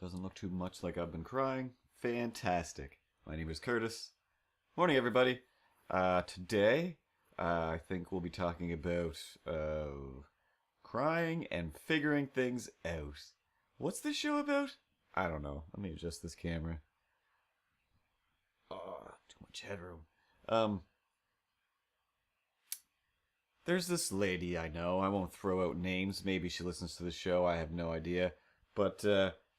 Doesn't look too much like I've been crying. Fantastic. My name is Curtis. Morning, everybody. Today, I think we'll be talking about crying and figuring things out. What's this show about? I don't know. Let me adjust this camera. Oh, too much headroom. Um, there's this lady I know. I won't throw out names. Maybe she listens to the show. I have no idea. But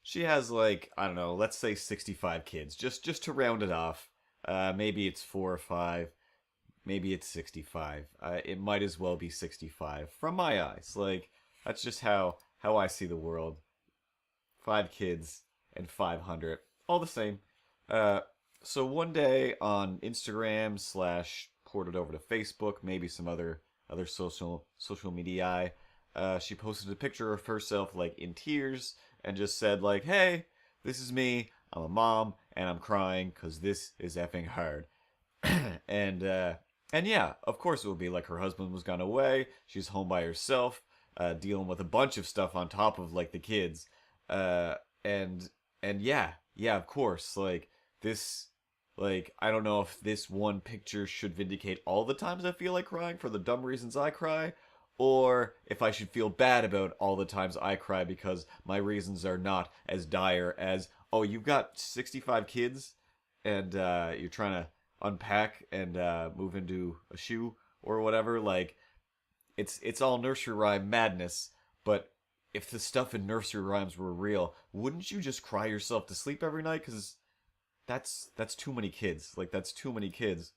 she has like, I don't know, let's say 65 kids. Just to round it off. Maybe it's 4 or 5. Maybe it's 65. It might as well be 65 from my eyes. Like that's just how I see the world. 5 kids and 500, all the same. Uh, so one day on Instagram slash ported over to Facebook, maybe some other social media, she posted a picture of herself like in tears and just said like, "Hey, this is me. I'm a mom and I'm crying because this is effing hard." and uh, and yeah, of course it would be like her husband was gone away. She's home by herself, dealing with a bunch of stuff on top of like the kids. Uh, and and yeah, of course, like this, like I don't know if this one picture should vindicate all the times I feel like crying for the dumb reasons I cry, or if I should feel bad about all the times I cry because my reasons are not as dire as, oh, you've got 65 kids and you're trying to unpack and move into a shoe or whatever. Like it's all nursery rhyme madness, but if the stuff in nursery rhymes were real, wouldn't you just cry yourself to sleep every night? Because that's too many kids. Like that's too many kids.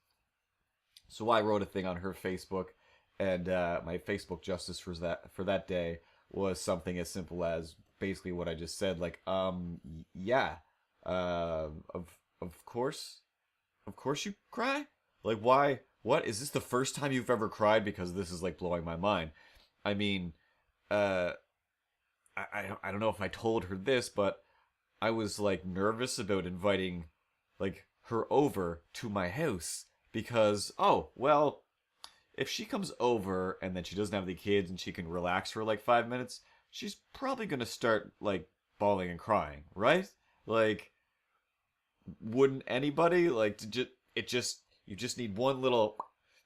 So I wrote a thing on her Facebook, and my Facebook justice for that day was something as simple as basically what I just said. Like, yeah, of course you cry. Like, why? What is this the first time you've ever cried? Because this is like blowing my mind. I mean, uh, I don't know if I told her this, but I was like nervous about inviting like her over to my house because, oh well, if she comes over and then she doesn't have the kids and she can relax for like 5 minutes, she's probably gonna start like bawling and crying, right? Like, wouldn't anybody like to just it just you just need one little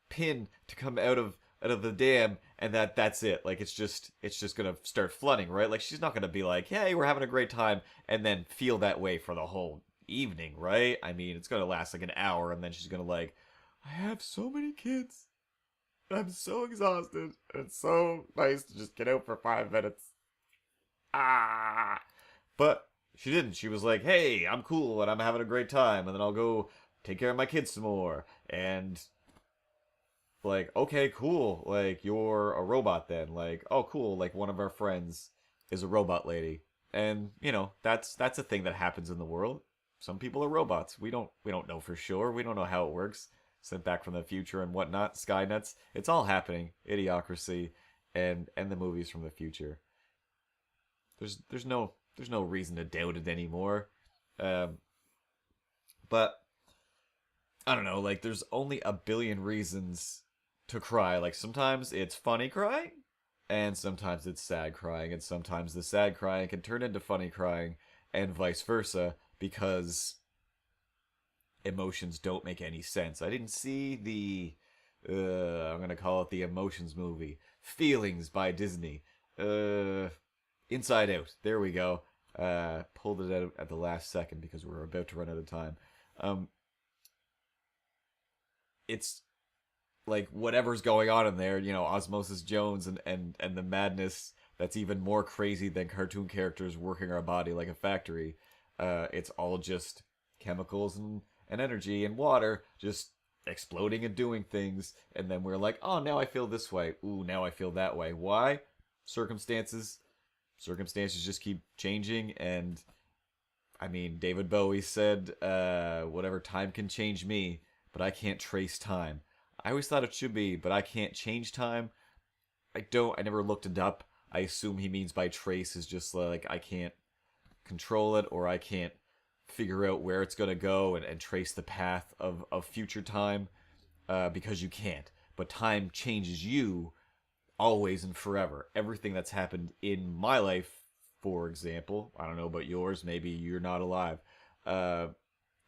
pin to come out of the dam and that's it. Like it's just gonna start flooding, right? Like she's not gonna be like, hey, we're having a great time, and then feel that way for the whole evening, right? I mean, it's gonna last like an hour, and then she's gonna like, I have so many kids. I'm so exhausted. It's so nice to just get out for 5 minutes. Ah. But she didn't. She was like, hey, I'm cool and I'm having a great time, and then I'll go take care of my kids some more. And like, okay, cool. Like, you're a robot then. Like, oh, cool. Like, one of our friends is a robot lady. And, that's a thing that happens in the world. Some people are robots. We don't know for sure. We don't know how it works. Sent back from the future and whatnot, Skynets. It's all happening. Idiocracy and the movies from the future. There's no reason to doubt it anymore. Um, but I don't know, like there's only a billion reasons to cry. Like sometimes it's funny crying, and sometimes it's sad crying, and sometimes the sad crying can turn into funny crying, and vice versa, because emotions don't make any sense. I didn't see I'm gonna call it the emotions movie, Feelings by Disney. Uh, Inside Out. There we go. Pulled it out at the last second because we were about to run out of time. Um, it's like whatever's going on in there, Osmosis Jones and the madness that's even more crazy than cartoon characters working our body like a factory. It's all just chemicals and energy and water just exploding and doing things, and then we're like, oh, now I feel this way. Ooh, now I feel that way. Why? Circumstances. Circumstances just keep changing, and I mean, David Bowie said, whatever, time can change me, but I can't trace time. I always thought it should be, but I can't change time. I never looked it up. I assume he means by trace is just like I can't control it, or I can't figure out where it's going to go and trace the path of future time, because you can't. But time changes you always and forever. Everything that's happened in my life for example, I don't know about yours, maybe you're not alive. Uh,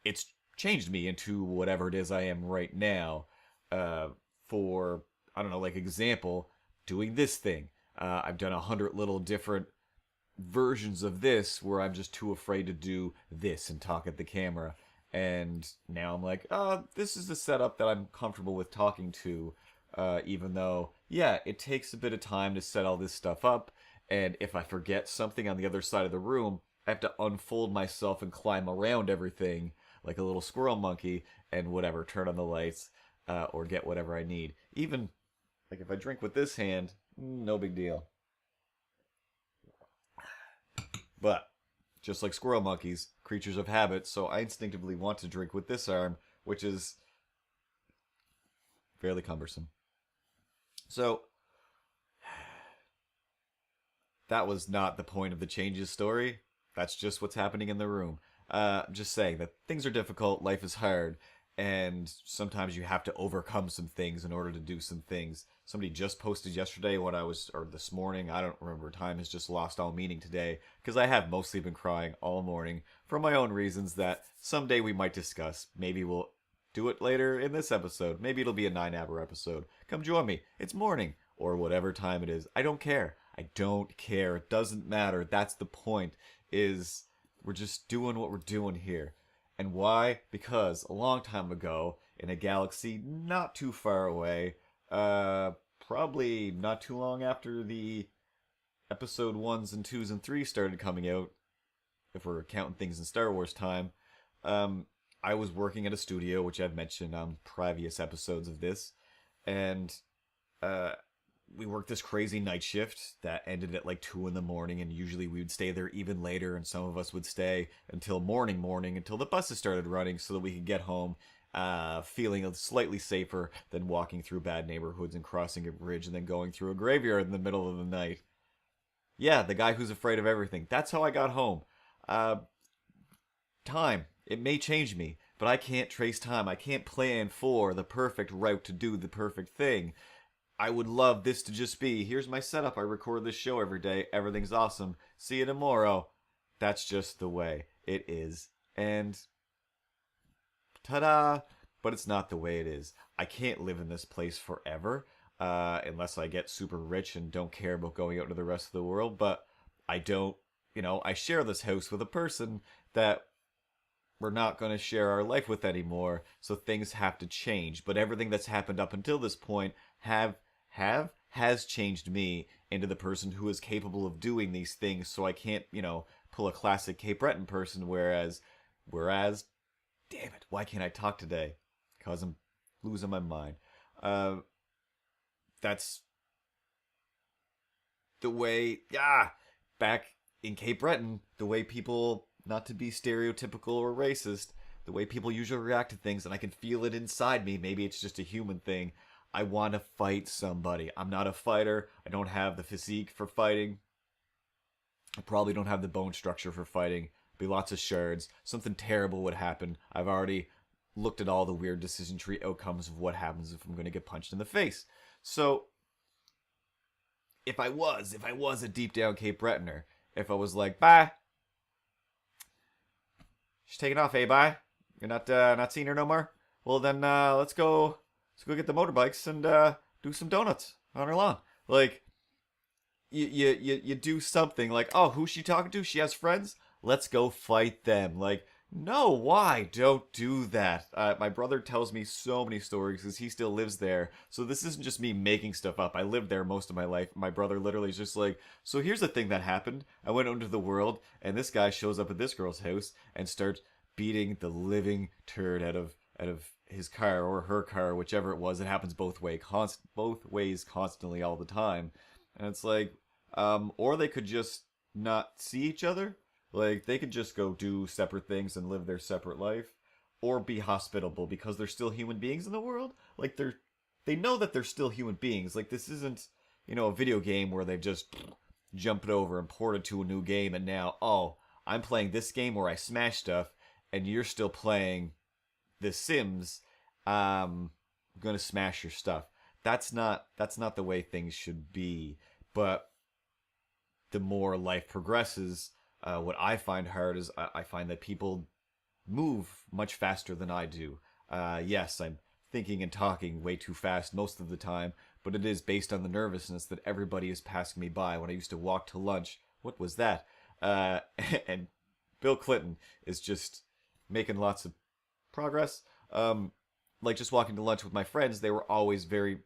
it's changed me into whatever it is I am right now. Uh, for I don't know, like example, doing this thing. I've done 100 little different versions of this where I'm just too afraid to do this and talk at the camera. And now I'm like, this is the setup that I'm comfortable with talking to. Even though, yeah, it takes a bit of time to set all this stuff up. And if I forget something on the other side of the room, I have to unfold myself and climb around everything like a little squirrel monkey and whatever, turn on the lights, or get whatever I need. Even, like, if I drink with this hand, no big deal. But just like squirrel monkeys, creatures of habit, so I instinctively want to drink with this arm, which is fairly cumbersome. So, that was not the point of the changes story. That's just what's happening in the room. I'm just saying that things are difficult, life is hard, and sometimes you have to overcome some things in order to do some things. Somebody just posted yesterday or this morning, I don't remember, time has just lost all meaning today, because I have mostly been crying all morning for my own reasons that someday we might discuss. Maybe we'll do it later in this episode. Maybe it'll be a 9-hour episode. Come join me. It's morning, or whatever time it is. I don't care. I don't care. It doesn't matter. That's the point, is we're just doing what we're doing here. And why? Because a long time ago, in a galaxy not too far away, probably not too long after the episode 1s and 2s and 3s started coming out, if we're counting things in Star Wars time, I was working at a studio, which I've mentioned on previous episodes of this, and we worked this crazy night shift that ended at like 2 in the morning, and usually we would stay there even later, and some of us would stay until morning until the buses started running so that we could get home feeling slightly safer than walking through bad neighborhoods and crossing a bridge and then going through a graveyard in the middle of the night. Yeah, the guy who's afraid of everything. That's how I got home. Time. It may change me, but I can't trace time. I can't plan for the perfect route to do the perfect thing. I would love this to just be, here's my setup, I record this show every day, everything's awesome, see you tomorrow. That's just the way it is. And ta-da! But it's not the way it is. I can't live in this place forever, unless I get super rich and don't care about going out to the rest of the world, but I don't, I share this house with a person that we're not going to share our life with anymore, so things have to change. But everything that's happened up until this point has changed me into the person who is capable of doing these things, so I can't, pull a classic Cape Breton person, whereas, damn it, why can't I talk today? Because I'm losing my mind. That's the way, back in Cape Breton, the way people, not to be stereotypical or racist, the way people usually react to things, and I can feel it inside me, maybe it's just a human thing. I want to fight somebody. I'm not a fighter. I don't have the physique for fighting. I probably don't have the bone structure for fighting. Be lots of shards. Something terrible would happen. I've already looked at all the weird decision tree outcomes of what happens if I'm going to get punched in the face. So, if I was a deep down Cape Bretoner, if I was like, bye, she's taking off, bye? You're not seeing her no more? Well then, let's go get the motorbikes and do some donuts on her lawn. Like, you do something like, oh, who's she talking to? She has friends? Let's go fight them. Like, no, why? Don't do that. My brother tells me so many stories because he still lives there. So this isn't just me making stuff up. I lived there most of my life. My brother literally is just like, so here's the thing that happened. I went out into the world, and this guy shows up at this girl's house and starts beating the living turd out of his car or her car, whichever it was. It happens both ways constantly all the time. And it's like, or they could just not see each other. Like, they could just go do separate things and live their separate life, or be hospitable because they're still human beings in the world. Like, they know that they're still human beings. Like, this isn't, a video game where they've just jumped over and ported to a new game, and now, oh, I'm playing this game where I smash stuff, and you're still playing The Sims. I'm gonna smash your stuff. That's not the way things should be. But the more life progresses, what I find hard is I find that people move much faster than I do. Yes, I'm thinking and talking way too fast most of the time, but it is based on the nervousness that everybody is passing me by. When I used to walk to lunch, what was that? Uh, and Bill Clinton is just making lots of progress. Like just walking to lunch with my friends, they were always very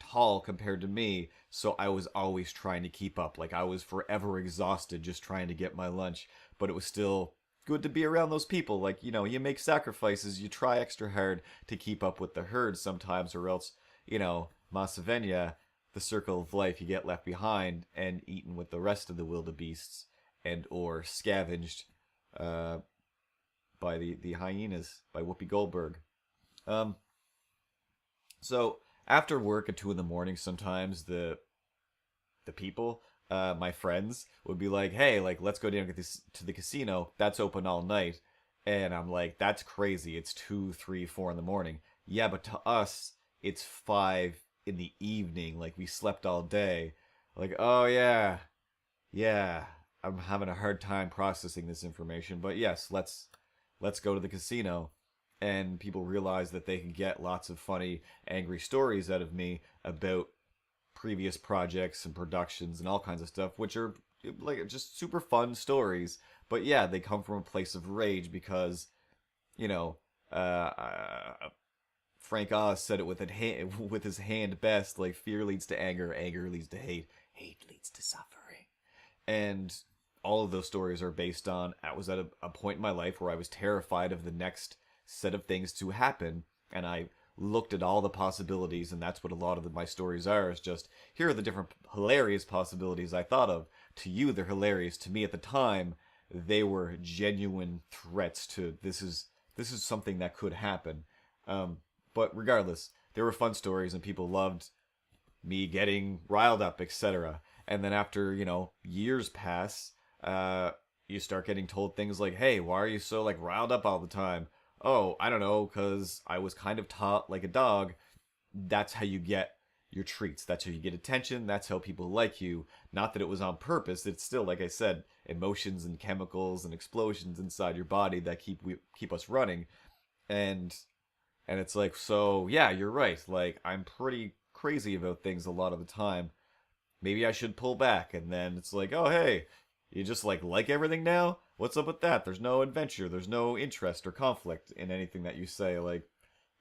tall compared to me, so I was always trying to keep up. Like I was forever exhausted just trying to get my lunch, but it was still good to be around those people. Like, you make sacrifices, you try extra hard to keep up with the herd sometimes, or else, Masavenya, the circle of life, you get left behind and eaten with the rest of the wildebeests and or scavenged uh, by the hyenas, by Whoopi Goldberg. Um, so after work at 2 in the morning, sometimes the people, my friends, would be like, "Hey, like let's go down to the casino. That's open all night." And I'm like, "That's crazy. It's 2, 3, 4 in the morning." Yeah, but to us, it's 5 in the evening. Like we slept all day. Like, oh yeah, yeah. I'm having a hard time processing this information, but yes, let's go to the casino. And people realize that they can get lots of funny, angry stories out of me about previous projects and productions and all kinds of stuff, which are like just super fun stories. But yeah, they come from a place of rage because, you know, Frank Oz said it with with his hand best. Like fear leads to anger, anger leads to hate, hate leads to suffering, and all of those stories are based on I was at a point in my life where I was terrified of the next set of things to happen, and I looked at all the possibilities, and that's what a lot of my stories are. Is just here are the different hilarious possibilities I thought of. To you, they're hilarious. To me, at the time, they were genuine threats to this is something that could happen. But regardless, there were fun stories, and people loved me getting riled up, etc. And then after years pass, you start getting told things like, "Hey, why are you so like riled up all the time?" "Oh, I don't know, because I was kind of taught like a dog." That's how you get your treats. That's how you get attention. That's how people like you. Not that it was on purpose. It's still, like I said, emotions and chemicals and explosions inside your body that keep us running. And it's like, so yeah, you're right. Like I'm pretty crazy about things a lot of the time. Maybe I should pull back. And then it's like, oh hey, you just like everything now? What's up with that? There's no adventure, there's no interest or conflict in anything that you say. Like,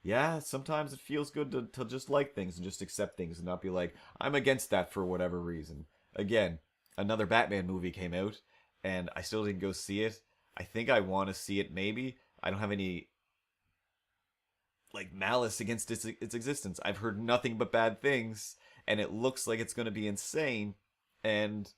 yeah, sometimes it feels good to just like things and just accept things and not be like, I'm against that for whatever reason. Again, another Batman movie came out, and I still didn't go see it. I think I want to see it maybe. I don't have any like malice against its existence. I've heard nothing but bad things, and it looks like it's going to be insane. And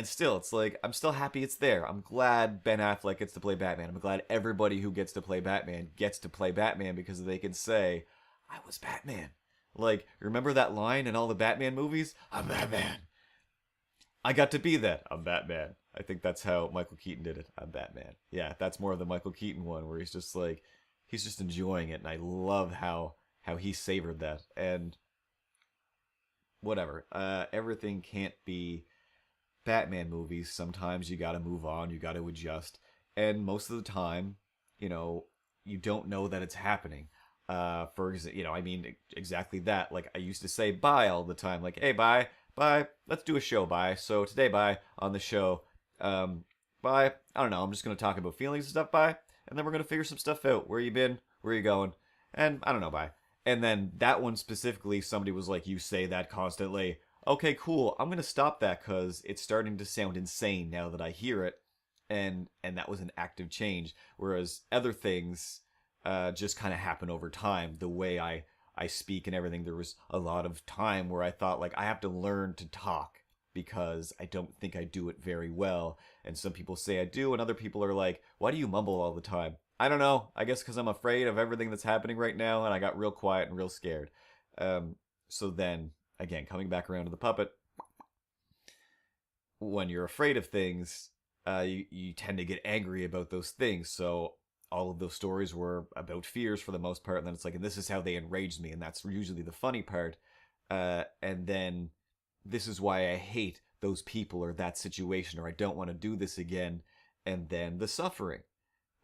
still, it's like I'm still happy it's there. I'm glad Ben Affleck gets to play Batman. I'm glad everybody who gets to play Batman gets to play Batman because they can say, "I was Batman." Like, remember that line in all the Batman movies? "I'm Batman." I got to be that. I'm Batman. I think that's how Michael Keaton did it. I'm Batman. Yeah, that's more of the Michael Keaton one where he's just enjoying it, and I love how he savored that. And whatever. Everything can't be Batman movies. Sometimes you gotta move on, you gotta adjust. And most of the time, you don't know that it's happening. For example, I mean, exactly that. Like, I used to say bye all the time. Like, hey, bye, bye, let's do a show, bye. So today, bye, on the show. Bye, I don't know, I'm just gonna talk about feelings and stuff, bye. And then we're gonna figure some stuff out. Where you been? Where you going? And I don't know, bye. And then that one specifically, somebody was like, you say that constantly. Okay, cool. I'm gonna stop that because it's starting to sound insane now that I hear it, and that was an active change. Whereas other things just kind of happen over time. The way I speak and everything, there was a lot of time where I thought like I have to learn to talk because I don't think I do it very well. And some people say I do, and other people are like, why do you mumble all the time? I don't know. I guess because I'm afraid of everything that's happening right now, and I got real quiet and real scared. So then, again, coming back around to the puppet, when you're afraid of things, you tend to get angry about those things. So all of those stories were about fears for the most part, and then it's like, and this is how they enraged me, and that's usually the funny part. And then this is why I hate those people or that situation, or I don't want to do this again. And then the suffering,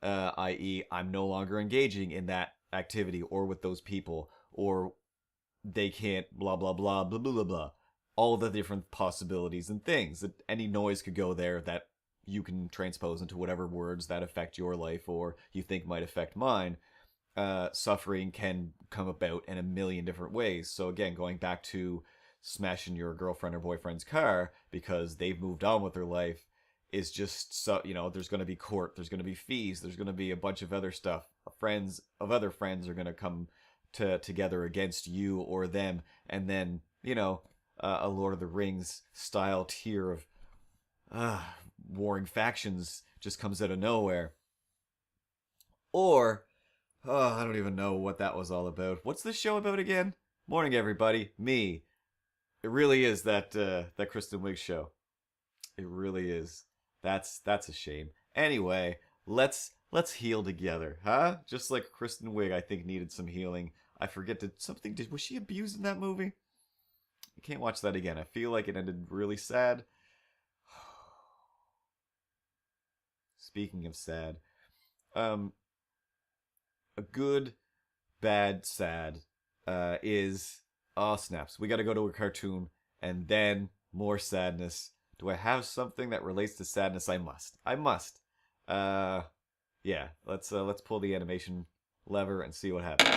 i.e., I'm no longer engaging in that activity or with those people, or they can't blah blah blah blah blah blah blah. All the different possibilities and things that any noise could go there that you can transpose into whatever words that affect your life or you think might affect mine. Suffering can come about in a million different ways. So again, going back to smashing your girlfriend or boyfriend's car because they've moved on with their life is just so, there's going to be court, there's going to be fees, there's going to be a bunch of other stuff. Friends of other friends are going to come together against you or them, and then a Lord of the Rings style tier of warring factions just comes out of nowhere. Or I don't even know what that was all about. What's this show about again? Morning, everybody. Me. It really is that Kristen Wiig show. It really is. That's a shame. Anyway, let's heal together, huh? Just like Kristen Wiig, I think needed some healing. I forget was she abused in that movie? I can't watch that again. I feel like it ended really sad. Speaking of sad, a good, bad, sad is snaps. We gotta go to a cartoon and then more sadness. Do I have something that relates to sadness? I must. Yeah, let's pull the animation lever and see what happens.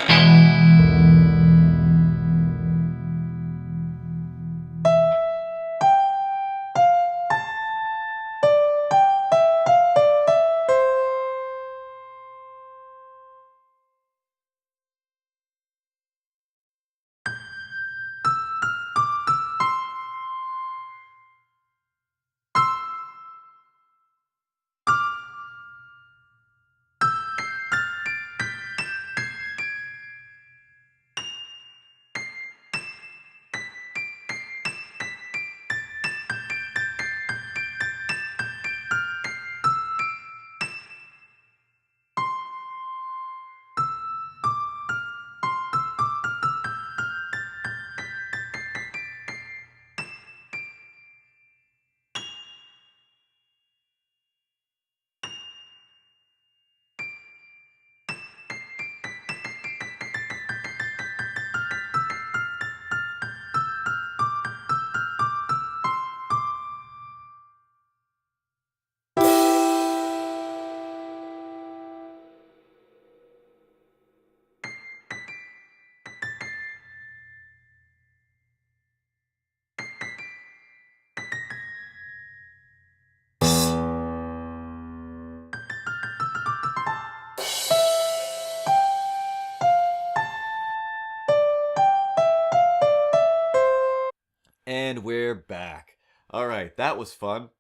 And we're back. All right, that was fun.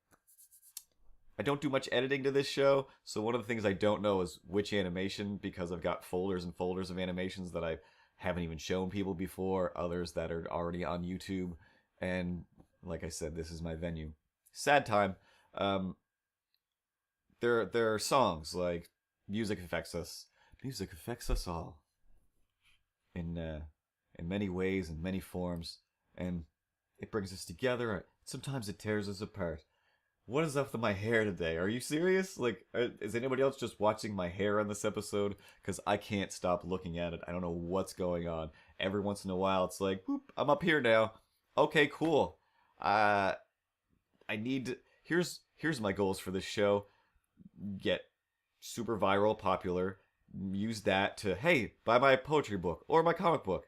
I don't do much editing to this show, so one of the things I don't know is which animation, because I've got folders and folders of animations that I haven't even shown people before, others that are already on YouTube, and like I said, this is my venue. Sad time. Um, there are songs like "Music Affects Us." Music affects us all in many ways and many forms, and it brings us together. Sometimes it tears us apart. What is up with my hair today? Are you serious? Like, is anybody else just watching my hair on this episode? Because I can't stop looking at it. I don't know what's going on. Every once in a while, it's like, boop, I'm up here now. Okay, cool. I need to, here's my goals for this show. Get super viral, popular. Use that to, hey, buy my poetry book or my comic book.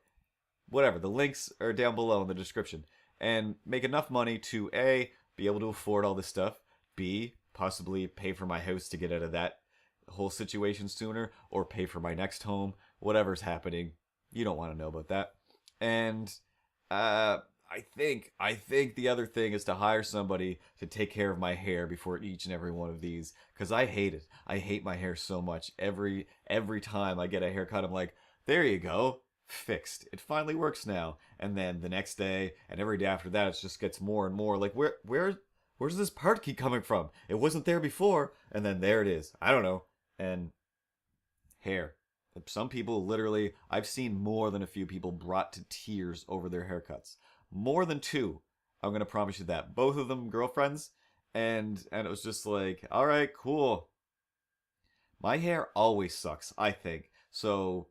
Whatever. The links are down below in the description. And make enough money to A, be able to afford all this stuff, B, possibly pay for my house to get out of that whole situation sooner, or pay for my next home, whatever's happening. You don't want to know about that. And I think the other thing is to hire somebody to take care of my hair before each and every one of these, because I hate it. I hate my hair so much. Every time I get a haircut, I'm like, there you go, fixed. It finally works now. And then the next day and every day after that, it just gets more and more like, where's this part keep coming from? It wasn't there before, and then there it is. I don't know. And hair. Some people literally, I've seen more than a few people brought to tears over their haircuts. More than two. I'm gonna promise you that. Both of them girlfriends, and it was just like, all right, cool. My hair always sucks, I think. So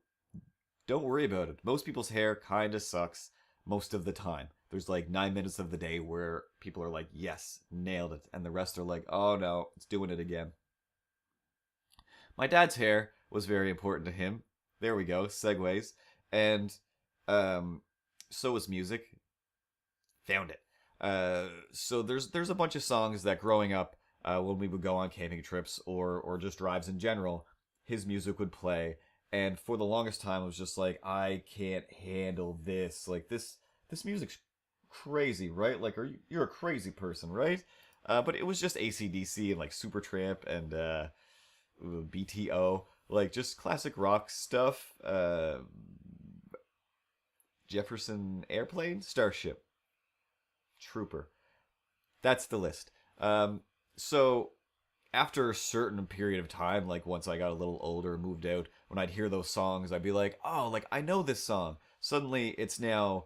don't worry about it. Most people's hair kind of sucks most of the time. There's like 9 minutes of the day where people are like, yes, nailed it. And the rest are like, oh no, it's doing it again. My dad's hair was very important to him. There we go, segues. And um, so was music. Found it. So there's a bunch of songs that growing up, when we would go on camping trips or just drives in general, his music would play, and for the longest time I was just like, I can't handle this. Like this music's crazy, right? Like, you're a crazy person, right? But it was just AC/DC and like Supertramp and BTO, like just classic rock stuff. Jefferson Airplane, Starship, Trooper. That's the list. So after a certain period of time, like once I got a little older, moved out, when I'd hear those songs, I'd be like, oh, like I know this song. Suddenly, it's now,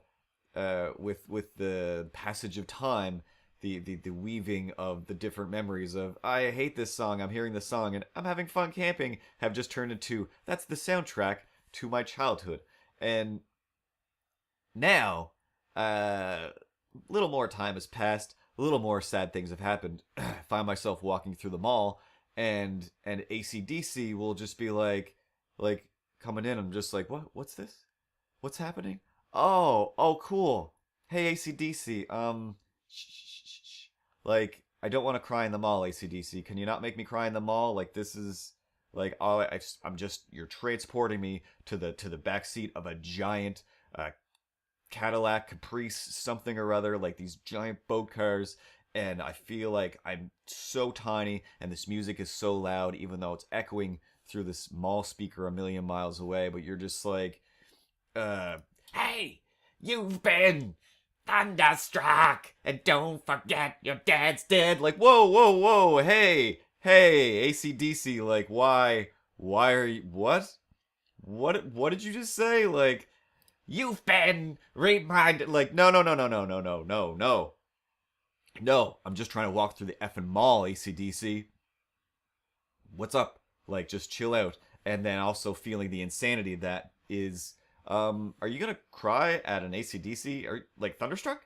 with the passage of time, the weaving of the different memories of I hate this song, I'm hearing this song, and I'm having fun camping have just turned into that's the soundtrack to my childhood. And now, little more time has passed, a little more sad things have happened. I find myself walking through the mall, and AC/DC will just be like coming in. I'm just like, what's this? What's happening? Oh, cool. Hey, AC/DC. Like, I don't want to cry in the mall, AC/DC. Can you not make me cry in the mall? Like, this is like all I'm just you're transporting me to the back seat of a giant Cadillac Caprice something or other, like these giant boat cars, and I feel like I'm so tiny and this music is so loud even though it's echoing through this mall speaker a million miles away, but you're just like, hey, you've been thunderstruck and don't forget your dad's dead. Like, whoa, hey, AC/DC, like, why are you, what did you just say? Like, you've been reminded. Like, no. No, I'm just trying to walk through the effing mall, AC/DC. What's up? Like, just chill out. And then also feeling the insanity that is, are you gonna cry at an AC/DC? Or, like, Thunderstruck?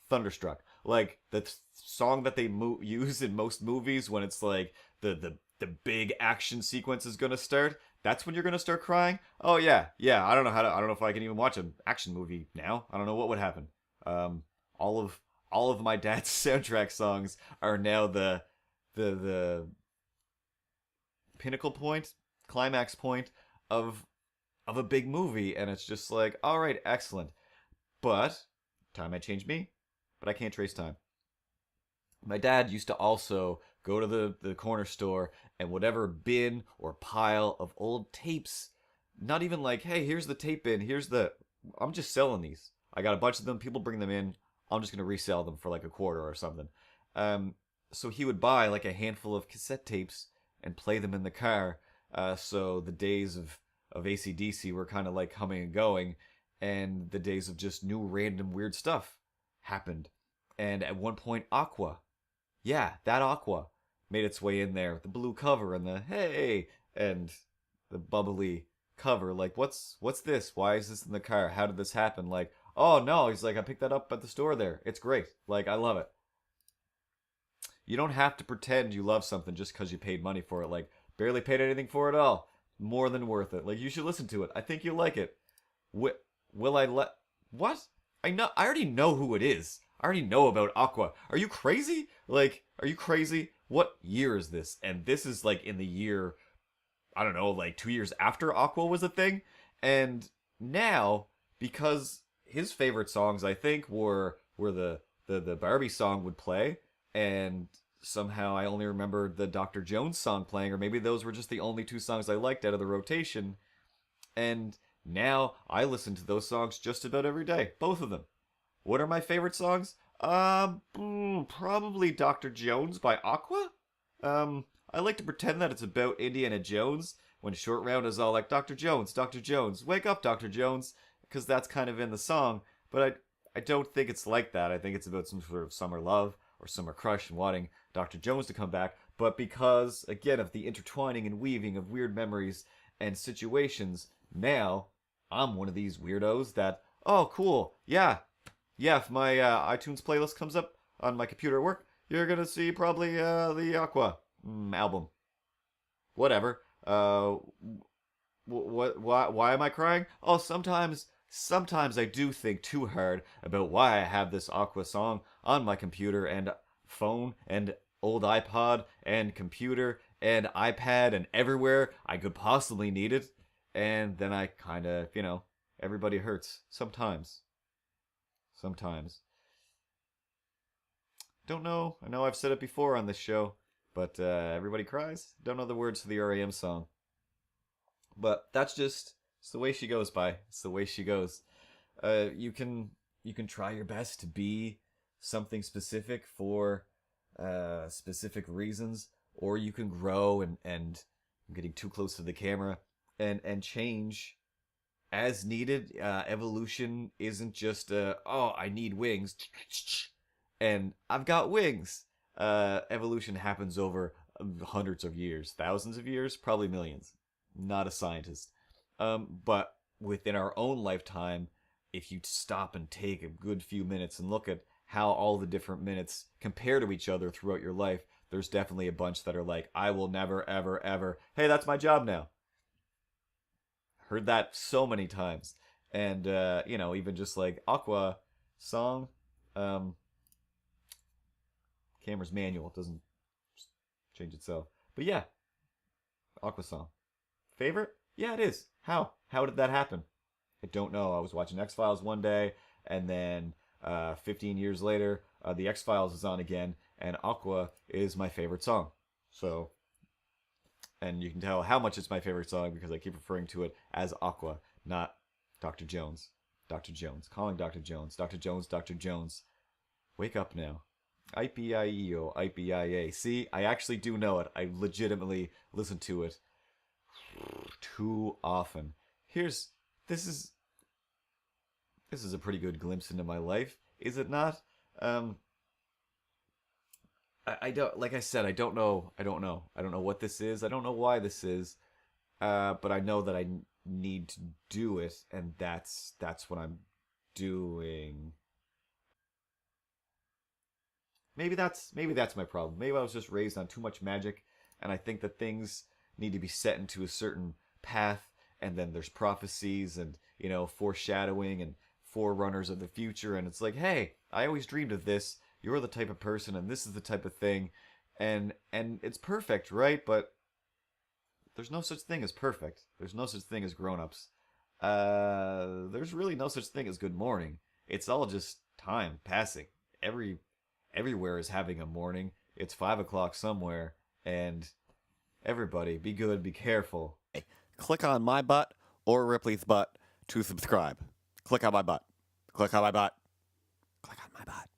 Thunderstruck. Like, the song that they use in most movies when it's like, the big action sequence is gonna start. That's when you're gonna start crying. Oh yeah. I don't know if I can even watch an action movie now. I don't know what would happen. All of my dad's soundtrack songs are now the pinnacle point, climax point of a big movie, and it's just like, all right, excellent. But time might change me, but I can't trace time. My dad used to also go to the corner store, and whatever bin or pile of old tapes, not even like, hey, here's the tape bin, I'm just selling these. I got a bunch of them, people bring them in, I'm just going to resell them for like a quarter or something. So he would buy like a handful of cassette tapes and play them in the car. So the days of AC/DC were kind of like coming and going, and the days of just new random weird stuff happened. And at one point, Aqua. Yeah, that Aqua made its way in there with the blue cover and the hey and the bubbly cover. Like, what's this? Why is this in the car? How did this happen? Like, oh no, he's like, I picked that up at the store there. It's great. Like, I love it. You don't have to pretend you love something just because you paid money for it. Like, barely paid anything for it at all. More than worth it. Like, you should listen to it. I think you'll like it. Will I let... What? I already know who it is. I already know about Aqua. Are you crazy? Like, are you crazy? What year is this? And this is like in the year, I don't know, like 2 years after Aqua was a thing. And now, because his favorite songs, I think, were the Barbie song would play, and somehow I only remember the Dr. Jones song playing, or maybe those were just the only two songs I liked out of the rotation. And now I listen to those songs just about every day, both of them. What are my favorite songs? Probably Dr. Jones by Aqua. I like to pretend that it's about Indiana Jones when Short Round is all like, Dr. Jones, wake up, Dr. Jones, because that's kind of in the song. But I don't think it's like that. I think it's about some sort of summer love or summer crush and wanting Dr. Jones to come back. But because, again, of the intertwining and weaving of weird memories and situations, now I'm one of these weirdos that, oh, cool, yeah, yeah, if my iTunes playlist comes up on my computer at work, you're gonna see probably the Aqua album. Whatever. Why am I crying? Oh, sometimes I do think too hard about why I have this Aqua song on my computer and phone and old iPod and computer and iPad and everywhere I could possibly need it. And then I kind of, everybody hurts. Sometimes. Sometimes. Don't know. I know I've said it before on this show, but everybody cries. Don't know the words to the REM song. But that's just it's the way she goes by. It's the way she goes. You can try your best to be something specific for specific reasons, or you can grow and I'm getting too close to the camera and change as needed. Evolution isn't just oh, I need wings and I've got wings. Evolution happens over hundreds of years, thousands of years, probably millions. Not a scientist. But within our own lifetime, if you stop and take a good few minutes and look at how all the different minutes compare to each other throughout your life, there's definitely a bunch that are like, I will never, ever, ever, hey, that's my job now. Heard that so many times. And, even just like Aqua song, camera's manual, it doesn't change itself. But yeah, Aqua song. Favorite? Yeah, it is. How? How did that happen? I don't know. I was watching X-Files one day, and then 15 years later, the X-Files is on again, and Aqua is my favorite song. So, and you can tell how much it's my favorite song because I keep referring to it as Aqua, not Dr. Jones. Dr. Jones. Calling Dr. Jones. Dr. Jones, Dr. Jones. Wake up now. IPIEO, IPIA. See, I actually do know it. I legitimately listen to it too often. This is a pretty good glimpse into my life, is it not? I don't, like I said, I don't know. I don't know what this is. I don't know why this is. But I know that I need to do it, and that's what I'm doing. Maybe that's my problem. Maybe I was just raised on too much magic, and I think that things need to be set into a certain path, and then there's prophecies and foreshadowing and forerunners of the future, and it's like, hey, I always dreamed of this. You're the type of person, and this is the type of thing, and it's perfect, right? But there's no such thing as perfect. There's no such thing as grown-ups. There's really no such thing as good morning. It's all just time passing. Everywhere is having a morning. It's 5 o'clock somewhere, and everybody, be good, be careful. Click on my butt or Ripley's butt to subscribe. Click on my butt. Click on my butt. Click on my butt.